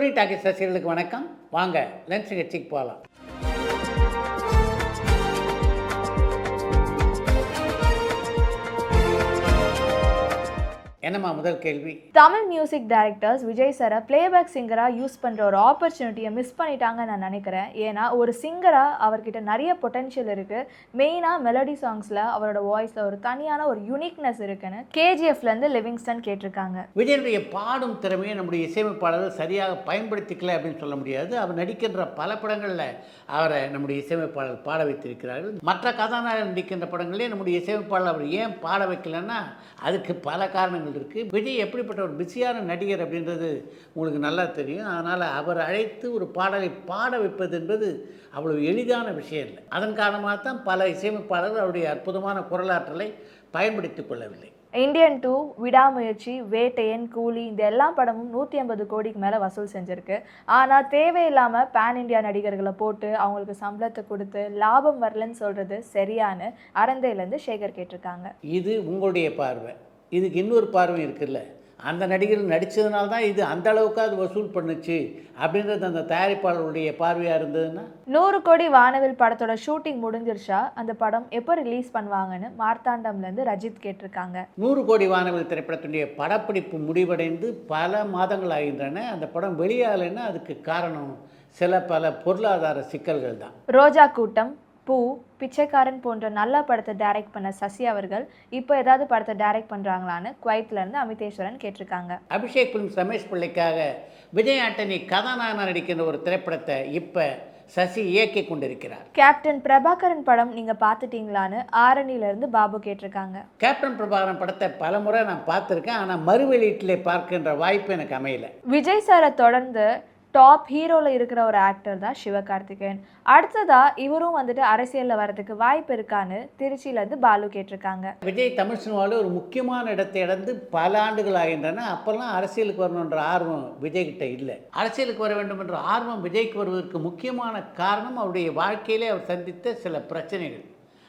Touring talkies ரசிகர்களுக்கு வணக்கம். வாங்க லென்ஸ் நிகழ்ச்சிக்கு போகலாம். என்னம்மா முதல் கேள்வி? தமிழ் மியூசிக் டைரக்டர்ஸ் விஜய் சாரை பிளேபேக் சிங்கராக யூஸ் பண்ணுற ஒரு ஆப்பர்ச்சுனிட்டியை மிஸ் பண்ணிட்டாங்கன்னு நான் நினைக்கிறேன். ஏன்னா ஒரு சிங்கராக அவர்கிட்ட நிறைய பொட்டென்ஷியல் இருக்குது. மெயினாக மெலடி சாங்ஸில் அவரோட வாய்ஸில் ஒரு தனியான ஒரு யூனிக்னஸ் இருக்குன்னு கேஜிஎஃப்லேருந்து லிவிங்ஸ்டன் கேட்டிருக்காங்க. விஜயனுடைய பாடும் திறமையை நம்முடைய இசையமைப்பாளர்கள் சரியாக பயன்படுத்திக்கல அப்படின்னு சொல்ல முடியாது. அவர் நடிக்கின்ற பல படங்களில் அவரை நம்முடைய இசையமைப்பாளர் பாட வைத்திருக்கிறார்கள். மற்ற கதாநாயகர் நடிக்கின்ற படங்களே நம்முடைய இசையமைப்பாளர் அவர் ஏன் பாட வைக்கலன்னா அதுக்கு பல காரணங்கள் இருக்குது. விஜய் எப்படிப்பட்ட ஒரு பிஸியான நடிகர் அப்படின்றது உங்களுக்கு நல்லா தெரியும். அதனால் அவர் அழைத்து ஒரு பாடலை பாட வைப்பது என்பது அவ்வளவு எளிதான விஷயம் இல்லை. அதன் காரணமாக தான் பல இசையமைப்பாளர்கள் அவருடைய அற்புதமான குரலாற்றலை பயன்படுத்தி கொள்ளவில்லை. இந்தியன் 2, விடாமுயற்சி, வேட்டையன், கூலி இந்த எல்லா படமும் 150 கோடிக்கு மேலே வசூல் செஞ்சுருக்கு. ஆனால் தேவையில்லாமல் பேன் இண்டியா நடிகர்களை போட்டு அவங்களுக்கு சம்பளத்தை கொடுத்து லாபம் வரலன்னு சொல்கிறது சரியான அரந்தையிலேருந்து சேகர் கேட்டிருக்காங்க. இது உங்களுடைய பார்வை. இதுக்கு இன்னொரு பார்வை இருக்குல்ல, அந்த நடிகர்கள் நடித்ததுனால தான் இது அந்த அளவுக்கு அது வசூல் பண்ணுச்சு அப்படின்றது அந்த தயாரிப்பாளருடைய பார்வையாக இருந்ததுன்னா. 100 கோடி வானவில் படத்தோட ஷூட்டிங் முடிஞ்சிருச்சா? அந்த படம் எப்போ ரிலீஸ் பண்ணுவாங்கன்னு மார்த்தாண்டம்லேருந்து ரஜித் கேட்டிருக்காங்க. 100 கோடி வானவில் திரைப்படத்துடைய படப்பிடிப்பு முடிவடைந்து பல மாதங்கள் ஆகின்றன. அந்த படம் வெளியாகலைன்னா அதுக்கு காரணம் பல பொருளாதார சிக்கல்கள் தான். ரோஜா கூட்டம், பூ, பிச்சைக்காரன் போன்ற நல்ல படத்தை டைரக்ட் பண்ண சசி அவர்கள் இப்போ ஏதாவது படத்தை டைரக்ட் பண்ணுறாங்களான்னு குவைத்லேருந்து அமிதேஸ்வரன் கேட்டிருக்காங்க. அபிஷேக் பிலிம்ஸ் ரமேஷ் பிள்ளைக்காக விஜய் ஆண்டனி கதாநாயகனாக நடிக்கின்ற ஒரு திரைப்படத்தை இப்போ சசி இயக்கி கொண்டிருக்கிறார். கேப்டன் பிரபாகரன் படம் நீங்கள் பார்த்துட்டீங்களான்னு ஆரணியிலேருந்து பாபு கேட்டிருக்காங்க. கேப்டன் பிரபாகரன் படத்தை பல முறை நான் பார்த்துருக்கேன். ஆனால் மறு வெளியீட்டிலே பார்க்கின்ற வாய்ப்பு எனக்கு அமையல. விஜய் சாரை தொடர்ந்து டாப் ஹீரோவில் இருக்கிற ஒரு ஆக்டர் தான் சிவகார்த்திகேயன். அடுத்ததாக இவரும் வந்துட்டு அரசியலில் வரதுக்கு வாய்ப்பு இருக்கான்னு திருச்சியிலேருந்து பாலு கேட்டிருக்காங்க. விஜய் தமிழ் சினிமாவில் ஒரு முக்கியமான இடத்தை இழந்து பல ஆண்டுகள் ஆகின்றன. அப்போல்லாம் அரசியலுக்கு வரணுன்ற ஆர்வம் விஜய்கிட்ட இல்லை. அரசியலுக்கு வர வேண்டும் என்ற ஆர்வம் விஜய்க்கு வருவதற்கு முக்கியமான காரணம் அவருடைய வாழ்க்கையிலே அவர் சந்தித்த சில பிரச்சனைகள்.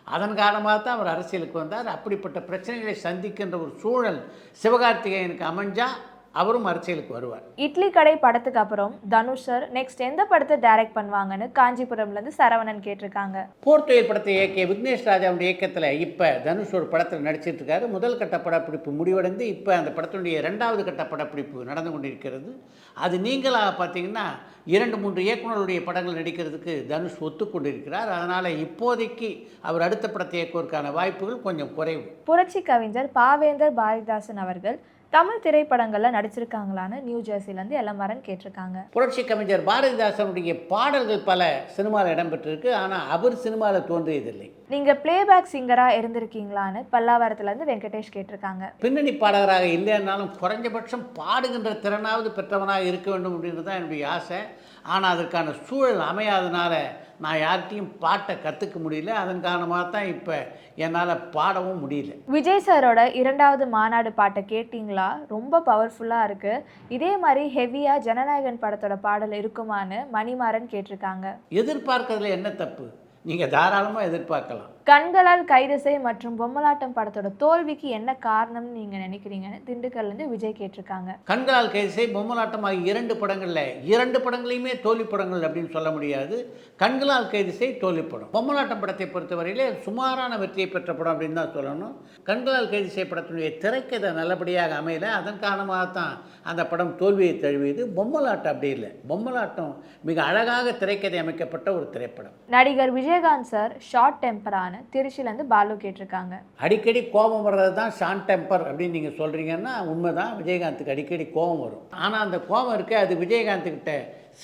அதன் காரணமாக தான் அவர் அரசியலுக்கு வந்தார். அப்படிப்பட்ட பிரச்சனைகளை சந்திக்கின்ற ஒரு சூழல் சிவகார்த்திகேயனுக்கு அமைஞ்சால் அவரும் அரசியலுக்கு வருவார். இட்லி கடை படத்துக்கு அப்புறம் தனுஷ் சார் நெக்ஸ்ட் எந்த படத்தை டைரக்ட் பண்ணுவாங்கன்னு காஞ்சிபுரம்லேருந்து சரவணன் கேட்டிருக்காங்க. போர்த்துயல் படத்தை இயக்கிய விக்னேஷ் ராஜாவுடைய இயக்கத்தில் இப்போ தனுஷ் ஒரு படத்தில் நடிச்சிட்டு இருக்காரு. முதல் கட்ட படப்பிடிப்பு முடிவடைந்து இப்போ அந்த படத்தினுடைய 2வது கட்ட படப்பிடிப்பு நடந்து கொண்டிருக்கிறது. அது நீங்களாக பார்த்தீங்கன்னா 2-3 இயக்குநர்களுடைய படங்கள் நடிக்கிறதுக்கு தனுஷ் ஒத்துக்கொண்டிருக்கிறார். அதனால் இப்போதைக்கு அவர் அடுத்த படத்தை இயக்குவதற்கான வாய்ப்புகள் கொஞ்சம் குறைவு. புரட்சி கவிஞர் பாவேந்தர் பாரதிதாசன் அவர்கள் தமிழ் திரைப்படங்களில் நடிச்சிருக்காங்களான்னு நியூ ஜெர்சிலேருந்து எல்லமரன் கேட்டிருக்காங்க. புரட்சி கவிஞர் பாரதிதாசனுடைய பாடல்கள் பல சினிமாவில் இடம்பெற்றிருக்கு. ஆனால் அவர் சினிமாவில் தோன்றியதில்லை. நீங்கள் பிளேபேக் சிங்கராக இருந்திருக்கீங்களான்னு பல்லாவரத்துலேருந்து வெங்கடேஷ் கேட்டிருக்காங்க. பின்னணி பாடகராக இல்லைன்னாலும் குறைஞ்சபட்சம் பாடுகின்ற திறனாவது பெற்றவனாக இருக்க வேண்டும் அப்படின்றது தான் என்னுடைய ஆசை. ஆனால் அதற்கான சூழல் அமையாதனால நான் யார்கிட்டையும் பாட்டை கற்றுக்க முடியல. அதன் காரணமாக தான் இப்போ என்னால் பாடவும் முடியல. விஜய் சாரோட 2வது மாநாடு பாட்டை கேட்டிங்களா? ரொம்ப பவர்ஃபுல்லாக இருக்குது. இதே மாதிரி ஹெவியாக ஜனநாயகன் படத்தோட பாடல் இருக்குமான்னு மணிமாறன் கேட்டிருக்காங்க. எதிர்பார்க்கறதுல என்ன தப்பு? நீங்கள் தாராளமாக எதிர்பார்க்கலாம். கண்களால் கைதிசை மற்றும் பொம்மலாட்டம் படத்தோட தோல்விக்கு என்ன காரணம்னு நீங்கள் நினைக்கிறீங்கன்னு திண்டுக்கல்லேருந்து விஜய் கேட்டிருக்காங்க. கண்களால் கைதிசை, பொம்மலாட்டம் ஆகிய 2 படங்களில் 2 படங்களையுமே தோல்வி படங்கள் அப்படின்னு சொல்ல முடியாது. கண்களால் கைதிசை தோல்வி படம். பொம்மலாட்டம் படத்தை பொறுத்தவரையிலே சுமாரான வெற்றியை பெற்ற படம் அப்படின்னு தான் சொல்லணும். கண்களால் கைதிசை படத்தினுடைய திரைக்கதை நல்லபடியாக அமையல. அதன் காரணமாக தான் அந்த படம் தோல்வியை தழுவியது. பொம்மலாட்டம் அப்படி இல்லை. பொம்மலாட்டம் மிக அழகாக திரைக்கதை அமைக்கப்பட்ட ஒரு திரைப்படம். நடிகர் விஜயகாந்த் சார் ஷார்ட் டெம்பரான திருச்சியிலேருந்து பாலு கேட்டிருக்காங்க. அடிக்கடி கோபம் வர்றது தான் ஷார்ட் டெம்பர் அப்படின்னு நீங்கள் சொல்கிறீங்கன்னா உண்மைதான். விஜயகாந்துக்கு அடிக்கடி கோபம் வரும். ஆனால் அந்த கோபம் இருக்க அது விஜயகாந்துக்கிட்ட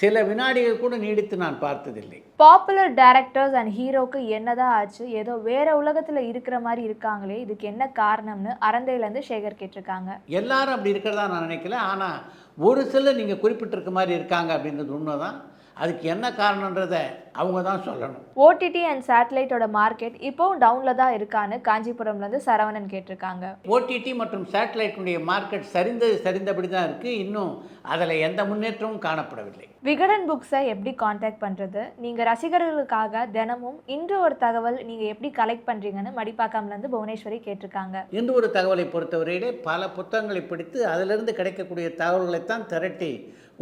சில வினாடிகள் கூட நீடித்து நான் பார்த்ததில்லை. பாப்புலர் டைரக்டர்ஸ் அண்ட் ஹீரோக்கு என்னதான் ஆச்சு? ஏதோ வேற உலகத்தில் இருக்கிற மாதிரி இருக்காங்களே, இதுக்கு என்ன காரணம்னு அரந்தையிலேருந்து சேகர் கேட்டிருக்காங்க. எல்லாரும் அப்படி இருக்கிறதா நான் நினைக்கல. ஆனால் ஒரு சிலர் நீங்கள் குறிப்பிட்டிருக்க மாதிரி இருக்காங்க அப்படின்றது உண்மைதான். அதுக்கு என்ன காரணன்றதை அவங்க தான் சொல்லணும். ஓடிடி அண்ட் சேட்டலைட்டோட மார்க்கெட் இப்போவும் டவுனில் தான் இருக்கான்னு காஞ்சிபுரம்லேருந்து சரவணன் கேட்டிருக்காங்க. ஓடிடி மற்றும் சேட்டலைட்டுடைய மார்க்கெட் சரிந்தபடி தான் இருக்குது. இன்னும் அதில் எந்த முன்னேற்றமும் காணப்படவில்லை. விகடன் புக்ஸை எப்படி காண்டாக்ட் பண்ணுறது? நீங்கள் ரசிகர்களுக்காக தினமும் இன்று ஒரு தகவல் நீங்கள் எப்படி கலெக்ட் பண்ணுறீங்கன்னு மடிப்பாக்கம்லேருந்து புவனேஸ்வரி கேட்டிருக்காங்க. இன்று ஒரு தகவலை பொறுத்தவரையிலே பல புத்தகங்களை படித்து அதிலிருந்து கிடைக்கக்கூடிய தகவல்களைத்தான் திரட்டி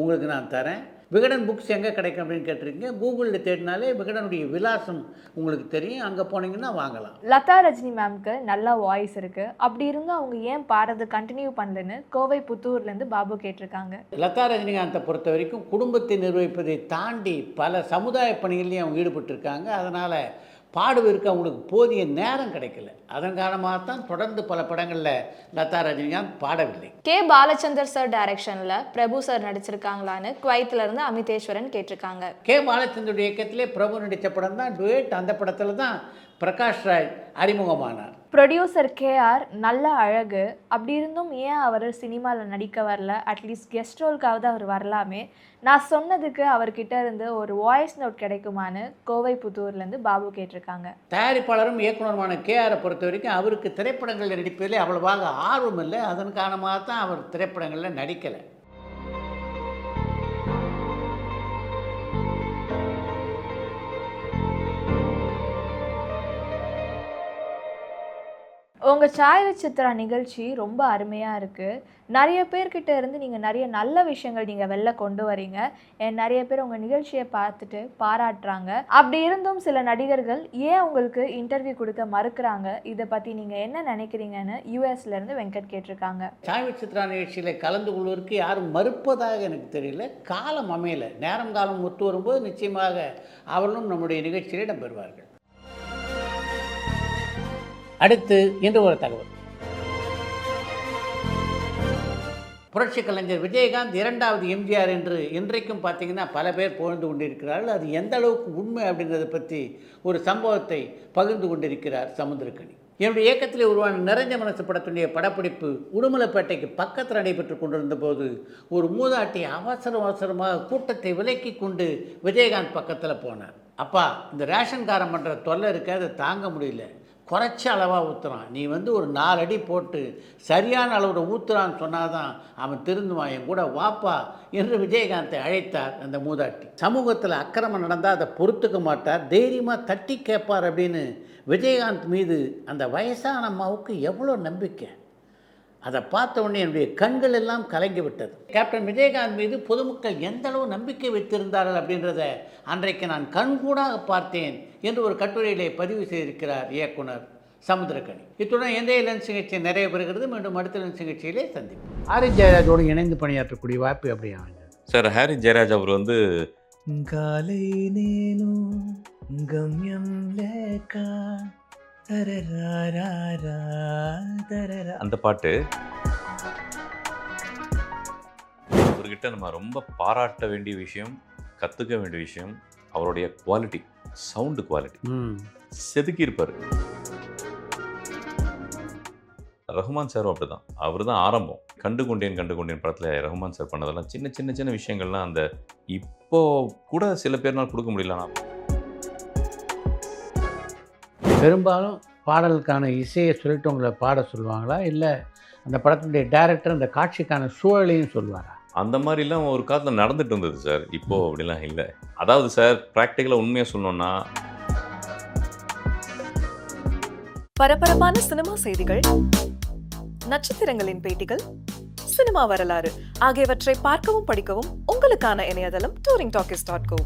உங்களுக்கு நான் தரேன். விகடன் புக்ஸ் எங்கே கிடைக்கும் அப்படின்னு கேட்டிருக்கீங்க. கூகுளில் தேடினாலே விகடனுடைய விலாசம் உங்களுக்கு தெரியும். அங்கே போனீங்கன்னா வாங்கலாம். லதா ரஜினி மேம்க்கு நல்ல வாய்ஸ் இருக்குது, அப்படி இருந்தும் அவங்க ஏன் பாடுறது கண்டினியூ பண்ணலன்னு கோவை புத்தூர்லேருந்து பாபு கேட்டிருக்காங்க. லதா ரஜினிகாந்தை பொறுத்த வரைக்கும் குடும்பத்தை நிர்வகிப்பதை தாண்டி பல சமுதாய பணிகள்லையும் அவங்க ஈடுபட்டிருக்காங்க. அதனால் பாடுவதற்கு அவங்களுக்கு போதிய நேரம் கிடைக்கல. அதன் காரணமாகத்தான் தொடர்ந்து பல படங்களில் லதா ரஜினிகாந்த் பாடவில்லை. கே பாலச்சந்தர் சார் டைரக்ஷனில் பிரபு சார் நடிச்சிருக்காங்களான்னு குவைத்திலிருந்து அமிதேஸ்வரன் கேட்டிருக்காங்க. கே பாலச்சந்தருடைய இயக்கத்திலே பிரபு நடித்த படம் தான் டுவேட். அந்த படத்தில் தான் பிரகாஷ் ராஜ் அறிமுகமானார். ப்ரொடியூசர் கேஆர் நல்ல அழகு, அப்படி இருந்தும் ஏன் அவர் சினிமாவில் நடிக்க வரல? அட்லீஸ்ட் கெஸ்ட் ரோலுக்காவது அவர் வரலாமே. நான் சொன்னதுக்கு அவர்கிட்ட இருந்து ஒரு வாய்ஸ் நோட் கிடைக்குமான்னு கோவை புத்தூர்லேருந்து பாபு கேட்டிருக்காங்க. தயாரிப்பாளரும் இயக்குனருமான கேஆரை பொறுத்த வரைக்கும் அவருக்கு திரைப்படங்களில் நடிப்பதிலே அவ்வளவாக ஆர்வம் இல்லை. அதன் காரணமாக தான் அவர் திரைப்படங்களில் நடிக்கலை. உங்கள் சாய் வித் சித்ரா நிகழ்ச்சி ரொம்ப அருமையாக இருக்குது. நிறைய பேர்கிட்ட இருந்து நீங்கள் நிறைய நல்ல விஷயங்கள் நீங்கள் வெளில கொண்டு வரீங்க. நிறைய பேர் உங்கள் நிகழ்ச்சியை பார்த்துட்டு பாராட்டுறாங்க. அப்படி இருந்தும் சில நடிகர்கள் ஏன் உங்களுக்கு இன்டர்வியூ கொடுக்க மறுக்கிறாங்க? இதை பற்றி நீங்கள் என்ன நினைக்கிறீங்கன்னு யூஎஸ்லேருந்து வெங்கட் கேட்டிருக்காங்க. சாய் வித் சித்ரா நிகழ்ச்சியில் கலந்து கொள்வதற்கு யாரும் மறுப்பதாக எனக்கு தெரியல. காலம் அமையலை. நேரம் காலம் ஒத்து வரும்போது நிச்சயமாக அவர்களும் நம்முடைய நிகழ்ச்சியில் இடம்பெறுவார்கள். அடுத்து இன்று ஒரு தகவல். புரட்சி கலைஞர் விஜயகாந்த் இரண்டாவது எம்ஜிஆர் என்று இன்றைக்கும் பார்த்தீங்கன்னா பல பேர் புகழ்ந்து கொண்டிருக்கிறார்கள். அது எந்த அளவுக்கு உண்மை அப்படின்றத பற்றி ஒரு சம்பவத்தை பகிர்ந்து கொண்டிருக்கிறார் சமுத்திரக்கனி. என்னுடைய இயக்கத்தில் உருவான நிறைஞ்ச மனசு படத்துடைய படப்பிடிப்பு உடுமலைப்பேட்டைக்கு பக்கத்தில் நடைபெற்று கொண்டிருந்த போது ஒரு மூதாட்டி அவசரமாக கூட்டத்தை விலக்கி கொண்டு விஜயகாந்த் பக்கத்தில் போனார். அப்பா, இந்த ரேஷன் காரம் பண்ணுற தொல்லை இருக்க, அதை தாங்க முடியல, குறைச்ச அளவாக ஊற்றுறான், நீ ஒரு 4 அடி போட்டு சரியான அளவில் ஊற்றுறான்னு சொன்னாதான் அவன் திருந்துவான், என் கூட வாப்பா என்று விஜயகாந்தை அழைத்தார் அந்த மூதாட்டி. சமூகத்தில் அக்கிரமம் நடந்தால் அதை பொறுத்துக்க மாட்டார், தைரியமாக தட்டி கேட்பார் அப்படின்னு விஜயகாந்த் மீது அந்த வயசான அம்மாவுக்கு எவ்வளோ நம்பிக்கை. அதை பார்த்த உடனே என்னுடைய கண்கள் எல்லாம் கலங்கி விட்டது. கேப்டன் விஜயகாந்த் மீது பொதுமக்கள் எந்த அளவு நம்பிக்கை வைத்திருந்தார்கள் அப்படின்றத அன்றைக்கு நான் கண்கூடாக பார்த்தேன் என்று ஒரு கட்டுரையிலே பதிவு செய்திருக்கிறார் இயக்குனர் சமுத்திரக்கனி. இத்துடன் இன்றைய லென்ஸ் நிகழ்ச்சி நிறைய பெறுகிறது. மீண்டும் அடுத்த லென்ஸ் நிகழ்ச்சியிலே சந்திப்போம். ஹாரி ஜெயராஜோடு இணைந்து பணியாற்றக்கூடிய வாய்ப்பு எப்படி அமைஞ்சது? சார், ஹாரி ஜெயராஜ் அவர் காலை நேனு கம்யம் லேகா அந்த பாட்டு அவர்கிட்ட நம்ம ரொம்ப பாராட்ட வேண்டிய விஷயம், கற்றுக்க வேண்டிய விஷயம் அவருடைய குவாலிட்டி, சவுண்டு குவாலிட்டி செதுக்கியிருப்பார். ரஹ்மான் சாரும் அப்படிதான். அவர் தான் ஆரம்பம். கண்டு கொண்டேன் படத்தில் ரஹ்மான் சார் பண்ணதெல்லாம் சின்ன விஷயங்கள்லாம் அந்த இப்போ கூட சில பேர்னால் கொடுக்க முடியல. பெரும்பாலும் பாடலுக்கான இசையை சொல்லிட்டு உங்களை பாட சொல்லுவாங்களா, இல்லை அந்த படத்தினுடைய டைரக்டர் அந்த காட்சிக்கான சூழலையும் சொல்லுவாரா? அந்த மாதிரிலாம் ஒரு காலத்தில் நடந்துட்டு இருந்தது சார். இப்போது அப்படிலாம் இல்லை. அதாவது சார், ப்ராக்டிக்கலாக உண்மையாக சொல்லணும்னா, பரபரப்பான சினிமா செய்திகள், நட்சத்திரங்களின் பேட்டிகள், சினிமா வரலாறு ஆகியவற்றை பார்க்கவும் படிக்கவும் உங்களுக்கான இணையதளம் touringtalkies.co.